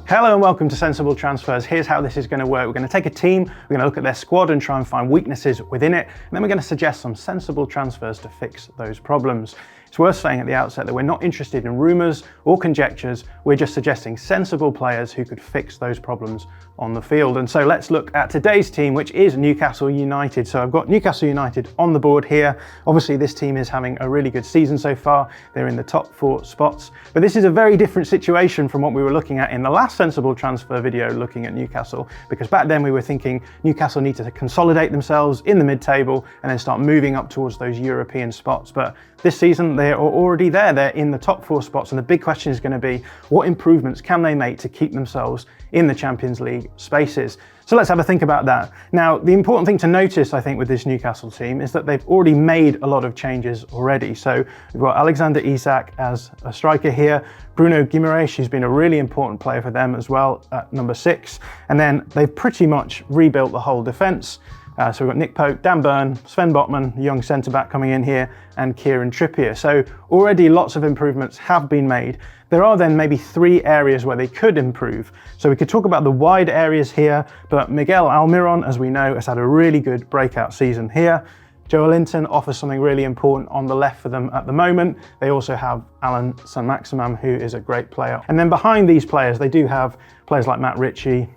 Hello and welcome to Sensible Transfers. Here's how this is going to work. We're going to take a team, we're going to look at their squad and try and find weaknesses within it, and then we're going to suggest some sensible transfers to fix those problems. It's worth saying at the outset that we're not interested in rumours or conjectures, we're just suggesting sensible players who could fix those problems on the field. And so let's look at today's team, which is Newcastle United. So I've got Newcastle United on the board here. Obviously this team is having a really good season so far. They're in the top 4 spots, but this is a very different situation from what we were looking at in the last sensible transfer video looking at Newcastle, because back then we were thinking Newcastle need to consolidate themselves in the mid-table and then start moving up towards those European spots. But this season they're already there, they're in the top 4 spots, and the big question is going to be what improvements can they make to keep themselves in the Champions League spaces. So let's have a think about that. Now, the important thing to notice, I think, with this Newcastle team is that they've already made a lot of changes already. So we've got Alexander Isak as a striker here, Bruno Guimaraes, who's been a really important player for them as well at number 6. And then they've pretty much rebuilt the whole defence. So we've got Nick Pope, Dan Burn, Sven Botman, young centre-back coming in here, and Kieran Trippier. So already lots of improvements have been made. There are then maybe 3 areas where they could improve. So we could talk about the wide areas here, but Miguel Almiron, as we know, has had a really good breakout season here. Joelinton offers something really important on the left for them at the moment. They also have Allan Saint-Maximin, who is a great player. And then behind these players, they do have players like Matt Ritchie,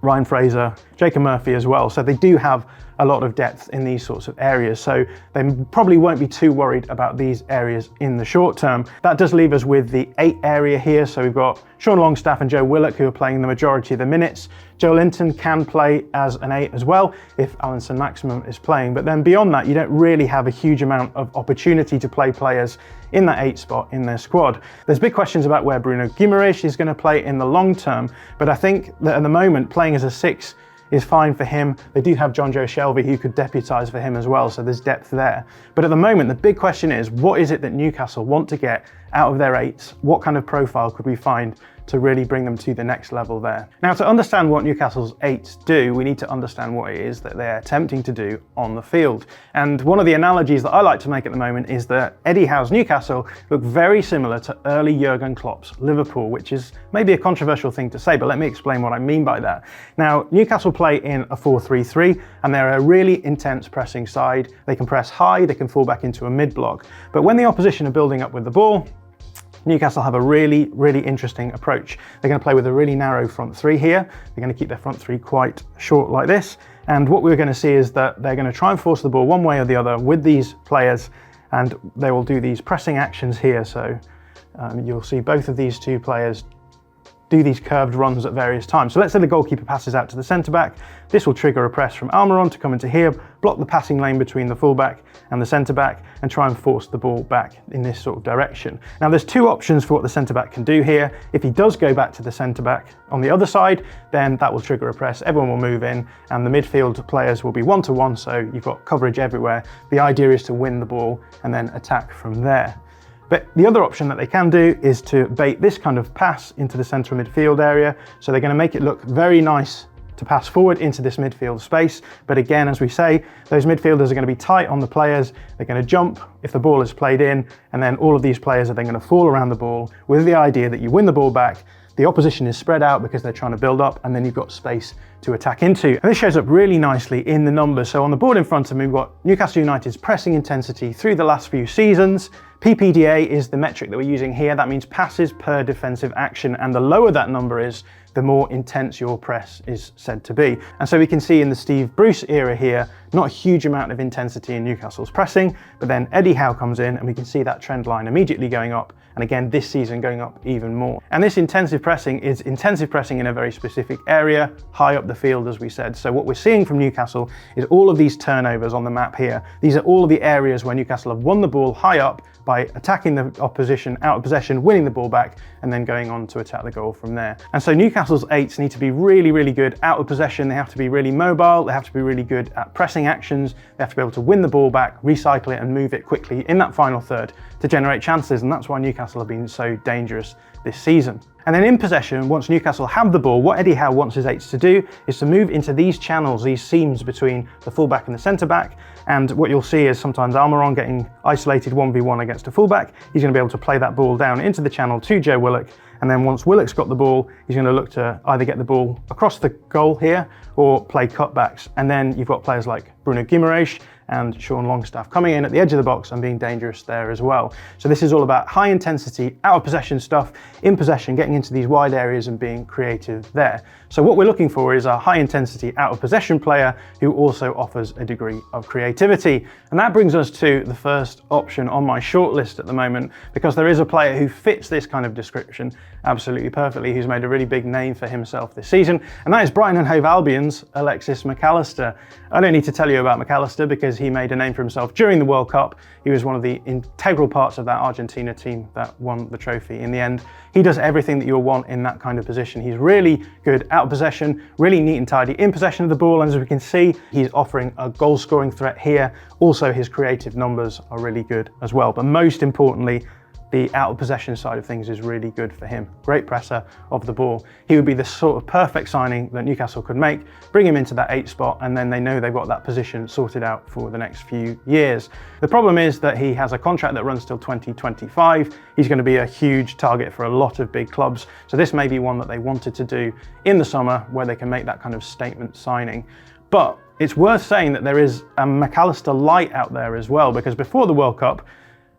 Ryan Fraser, Jacob Murphy as well. So they do have a lot of depth in these sorts of areas. So they probably won't be too worried about these areas in the short term. That does leave us with the 8 area here. So we've got Sean Longstaff and Joe Willock who are playing the majority of the minutes. Joelinton can play as an 8 as well if Allan Saint-Maximin is playing. But then beyond that, you don't really have a huge amount of opportunity to play players in that 8 spot in their squad. There's big questions about where Bruno Guimaraes is going to play in the long term, but I think that at the moment playing as a 6 is fine for him. They do have John Joe Shelby who could deputise for him as well, so there's depth there. But at the moment, the big question is, what is it that Newcastle want to get out of their 8s? What kind of profile could we find to really bring them to the next level there? Now, to understand what Newcastle's 8s do, we need to understand what it is that they're attempting to do on the field. And one of the analogies that I like to make at the moment is that Eddie Howe's Newcastle look very similar to early Jurgen Klopp's Liverpool, which is maybe a controversial thing to say, but let me explain what I mean by that. Now, Newcastle play in a 4-3-3, and they're a really intense pressing side. They can press high, they can fall back into a mid-block. But when the opposition are building up with the ball, Newcastle have a really, really interesting approach. They're going to play with a really narrow front 3 here. They're going to keep their front 3 quite short like this. And what we're going to see is that they're going to try and force the ball one way or the other with these players, and they will do these pressing actions here. So you'll see both of these 2 players do these curved runs at various times. So let's say the goalkeeper passes out to the centre-back. This will trigger a press from Almiron to come into here, block the passing lane between the full-back and the centre-back, and try and force the ball back in this sort of direction. Now there's 2 options for what the centre-back can do here. If he does go back to the centre-back on the other side, then that will trigger a press, everyone will move in, and the midfield players will be 1-to-1, so you've got coverage everywhere. The idea is to win the ball and then attack from there. But the other option that they can do is to bait this kind of pass into the central midfield area. So they're going to make it look very nice to pass forward into this midfield space. But again, as we say, those midfielders are going to be tight on the players. They're going to jump if the ball is played in, and then all of these players are then going to fall around the ball with the idea that you win the ball back. The opposition is spread out because they're trying to build up, and then you've got space to attack into. And this shows up really nicely in the numbers. So on the board in front of me, we've got Newcastle United's pressing intensity through the last few seasons. PPDA is the metric that we're using here. That means passes per defensive action. And the lower that number is, the more intense your press is said to be. And so we can see in the Steve Bruce era here, not a huge amount of intensity in Newcastle's pressing, but then Eddie Howe comes in and we can see that trend line immediately going up. And again, this season going up even more. And this intensive pressing is intensive pressing in a very specific area, high up the field, as we said. So what we're seeing from Newcastle is all of these turnovers on the map here. These are all of the areas where Newcastle have won the ball high up by attacking the opposition out of possession, winning the ball back, and then going on to attack the goal from there. And so Newcastle's 8s need to be really, really good out of possession. They have to be really mobile. They have to be really good at pressing actions. They have to be able to win the ball back, recycle it, and move it quickly in that final third to generate chances. And that's why Newcastle have been so dangerous this season. And then in possession, once Newcastle have the ball, what Eddie Howe wants his 8s to do is to move into these channels, these seams between the fullback and the centre-back. And what you'll see is sometimes Almiron getting isolated 1v1 against a fullback. He's going to be able to play that ball down into the channel to Joe Willock, And then once Willock's got the ball, he's going to look to either get the ball across the goal here or play cutbacks. And then you've got players like Bruno Guimaraes and Sean Longstaff coming in at the edge of the box and being dangerous there as well. So this is all about high intensity, out of possession stuff, in possession, getting into these wide areas and being creative there. So what we're looking for is a high intensity, out of possession player who also offers a degree of creativity. And that brings us to the first option on my shortlist at the moment, because there is a player who fits this kind of description absolutely perfectly, who's made a really big name for himself this season, and that is Brighton and Hove Albion's Alexis McAllister. I don't need to tell you about McAllister because he made a name for himself during the World Cup. He was one of the integral parts of that Argentina team that won the trophy in the end. He does everything that you'll want in that kind of position. He's really good out of possession, really neat and tidy in possession of the ball, and as we can see, he's offering a goal scoring threat here. Also, his creative numbers are really good as well, but most importantly, the out of possession side of things is really good for him. Great presser of the ball. He would be the sort of perfect signing that Newcastle could make, bring him into that 8 spot, and then they know they've got that position sorted out for the next few years. The problem is that he has a contract that runs till 2025. He's going to be a huge target for a lot of big clubs. So this may be one that they wanted to do in the summer where they can make that kind of statement signing. But it's worth saying that there is a McAllister light out there as well, because before the World Cup,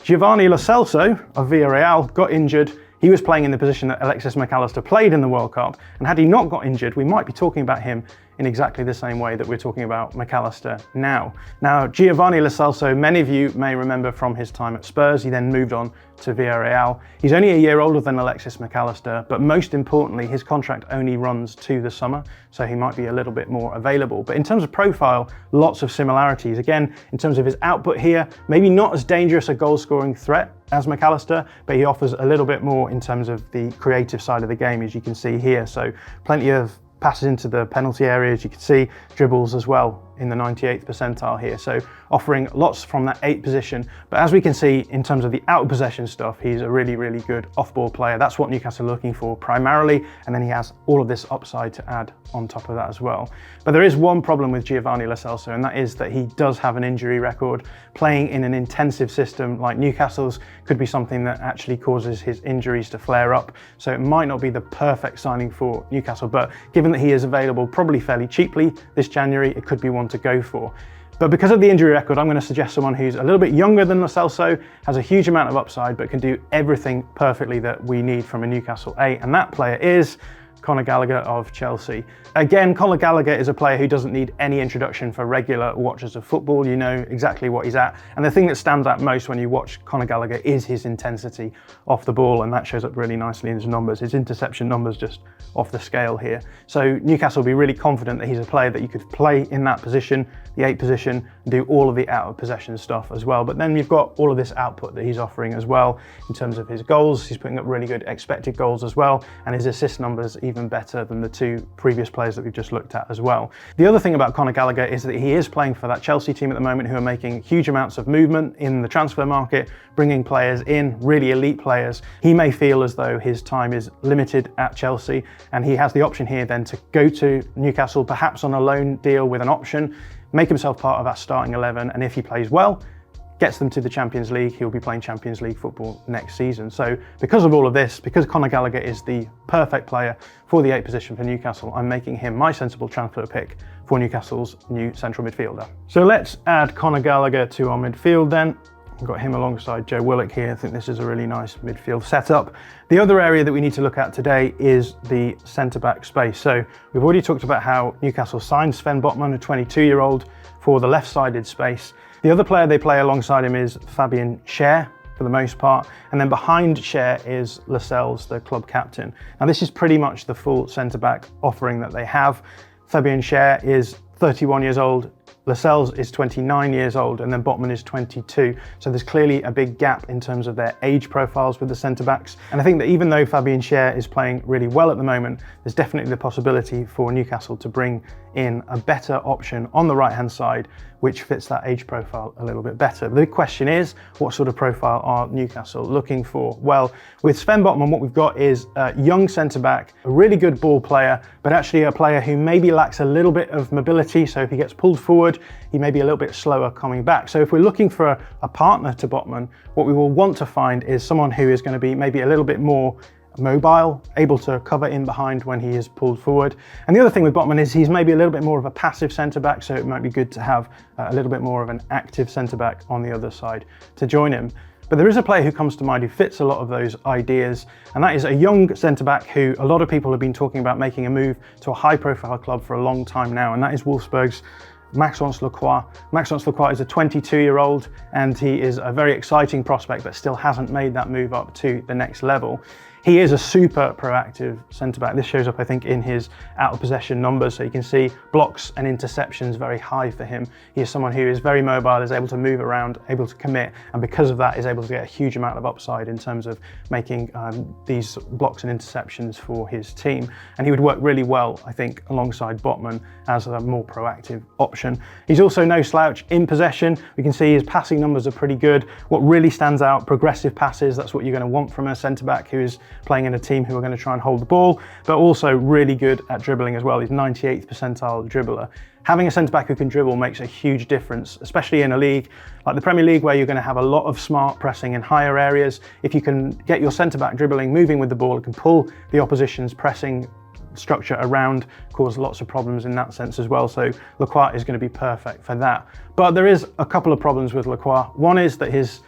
Giovanni Lo Celso of Villarreal got injured. He was playing in the position that Alexis McAllister played in the World Cup, and had he not got injured, we might be talking about him in exactly the same way that we're talking about McAllister now. Now, Giovanni Lo Celso, many of you may remember from his time at Spurs. He then moved on to Villarreal. He's only a year older than Alexis McAllister, but most importantly, his contract only runs to the summer, so he might be a little bit more available. But in terms of profile, lots of similarities. Again, in terms of his output here, maybe not as dangerous a goal-scoring threat as McAllister, but he offers a little bit more in terms of the creative side of the game, as you can see here. So plenty of passes into the penalty area, as you can see, dribbles as well in the 98th percentile here. So offering lots from that 8 position. But as we can see, in terms of the out of possession stuff, he's a really, really good off-ball player. That's what Newcastle are looking for primarily. And then he has all of this upside to add on top of that as well. But there is one problem with Giovanni Lo Celso, and that is that he does have an injury record. Playing in an intensive system like Newcastle's could be something that actually causes his injuries to flare up. So it might not be the perfect signing for Newcastle, but given that he is available probably fairly cheaply this January, it could be one to go for. But because of the injury record, I'm going to suggest someone who's a little bit younger than Lo Celso, has a huge amount of upside, but can do everything perfectly that we need from a Newcastle 8, and that player is Conor Gallagher of Chelsea. Again, Conor Gallagher is a player who doesn't need any introduction for regular watchers of football. You know exactly what he's at. And the thing that stands out most when you watch Conor Gallagher is his intensity off the ball, and that shows up really nicely in his numbers. His interception numbers just off the scale here. So Newcastle will be really confident that he's a player that you could play in that position, the 8 position, and do all of the out of possession stuff as well. But then you've got all of this output that he's offering as well in terms of his goals. He's putting up really good expected goals as well, and his assist numbers even better than the 2 previous players that we've just looked at as well. The other thing about Conor Gallagher is that he is playing for that Chelsea team at the moment, who are making huge amounts of movement in the transfer market, bringing players in, really elite players. He may feel as though his time is limited at Chelsea, and he has the option here then to go to Newcastle, perhaps on a loan deal with an option, make himself part of that starting 11, and if he plays well, gets them to the Champions League, he'll be playing Champions League football next season. So because of all of this, because Conor Gallagher is the perfect player for the 8 position for Newcastle, I'm making him my sensible transfer pick for Newcastle's new central midfielder. So let's add Conor Gallagher to our midfield then. I've got him alongside Joe Willock here. I think this is a really nice midfield setup. The other area that we need to look at today is the centre-back space. So we've already talked about how Newcastle signed Sven Botman, a 22-year-old, for the left-sided space. The other player they play alongside him is Fabian Schär, for the most part, and then behind Schär is Lascelles, the club captain. Now this is pretty much the full centre-back offering that they have. Fabian Schär is 31 years old, Lascelles is 29 years old, and then Botman is 22. So there's clearly a big gap in terms of their age profiles with the centre-backs. And I think that even though Fabian Schär is playing really well at the moment, there's definitely the possibility for Newcastle to bring in a better option on the right-hand side, which fits that age profile a little bit better. The big question is, what sort of profile are Newcastle looking for? Well, with Sven Botman, what we've got is a young centre-back, a really good ball player, but actually a player who maybe lacks a little bit of mobility. So if he gets pulled forward, he may be a little bit slower coming back. So if we're looking for a partner to Botman, what we will want to find is someone who is going to be maybe a little bit more mobile, able to cover in behind when he is pulled forward. And the other thing with Botman is he's maybe a little bit more of a passive centre-back, so it might be good to have a little bit more of an active centre-back on the other side to join him. But there is a player who comes to mind who fits a lot of those ideas, and that is a young centre-back who a lot of people have been talking about making a move to a high-profile club for a long time now, and that is Wolfsburg's Maxwell Lacroix. Maxwell Lacroix is a 22-year-old, and he is a very exciting prospect but still hasn't made that move up to the next level. He is a super proactive centre-back. This shows up, I think, in his out-of-possession numbers. So you can see blocks and interceptions very high for him. He is someone who is very mobile, is able to move around, able to commit, and because of that is able to get a huge amount of upside in terms of making these blocks and interceptions for his team. And he would work really well, I think, alongside Botman as a more proactive option. He's also no slouch in possession. We can see his passing numbers are pretty good. What really stands out, progressive passes. That's what you're going to want from a centre-back who is playing in a team who are going to try and hold the ball, but also really good at dribbling as well. He's 98th percentile dribbler. Having a centre-back who can dribble makes a huge difference, especially in a league like the Premier League where you're going to have a lot of smart pressing in higher areas. If you can get your centre-back dribbling, moving with the ball, it can pull the opposition's pressing structure around, cause lots of problems in that sense as well. So Lacroix is going to be perfect for that. But there is a couple of problems with Lacroix. One is that his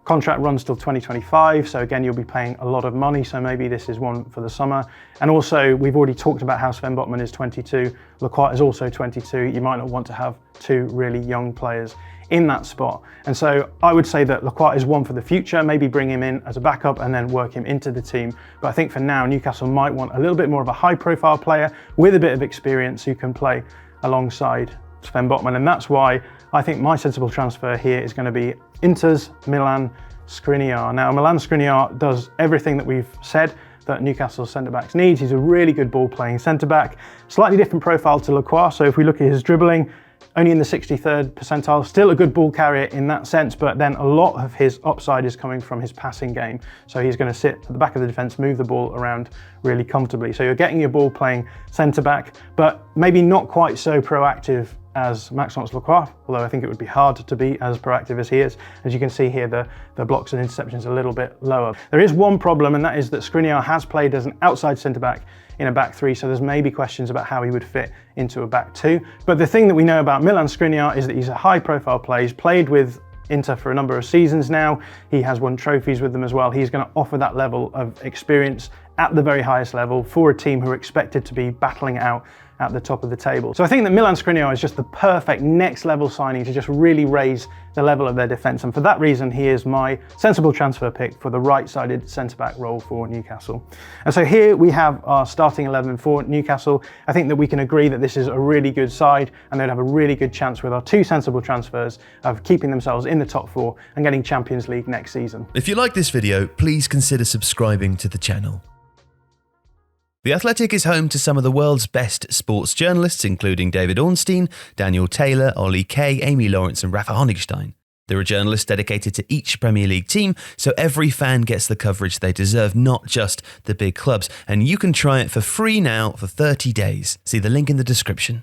contract runs till 2025, so again, you'll be paying a lot of money, so maybe this is one for the summer. And also, we've already talked about how Sven Botman is 22, Lacroix is also 22. You might not want to have two really young players in that spot. And so I would say that Lacroix is one for the future, maybe bring him in as a backup and then work him into the team. But I think for now, Newcastle might want a little bit more of a high-profile player with a bit of experience who can play alongside Sven Botman, and that's why I think my sensible transfer here is going to be Inter's Milan Skriniar. Now, Milan Skriniar does everything that we've said that Newcastle centre-backs needs. He's a really good ball-playing centre-back, slightly different profile to Lacroix. So if we look at his dribbling, only in the 63rd percentile, still a good ball carrier in that sense, but then a lot of his upside is coming from his passing game. So he's going to sit at the back of the defence, move the ball around really comfortably. So you're getting your ball-playing centre-back, but maybe not quite so proactive as Maxwell Lacroix, although I think it would be hard to be as proactive as he is. As you can see here, the blocks and interceptions are a little bit lower. There is one problem, and that is that Skriniar has played as an outside centre-back in a back three, so there's maybe questions about how he would fit into a back two. But the thing that we know about Milan Skriniar is that he's a high-profile player. He's played with Inter for a number of seasons now. He has won trophies with them as well. He's going to offer that level of experience at the very highest level for a team who are expected to be battling it out at the top of the table. So I think that Milan Skriniar is just the perfect next level signing to just really raise the level of their defence, and for that reason he is my sensible transfer pick for the right-sided centre-back role for Newcastle. And so here we have our starting 11 for Newcastle. I think that we can agree that this is a really good side, and they'd have a really good chance with our two sensible transfers of keeping themselves in the top four and getting Champions League next season. If you like this video, please consider subscribing to the channel. The Athletic is home to some of the world's best sports journalists, including David Ornstein, Daniel Taylor, Ollie Kay, Amy Lawrence and Rafa Honigstein. There are journalists dedicated to each Premier League team, so every fan gets the coverage they deserve, not just the big clubs. And you can try it for free now for 30 days. See the link in the description.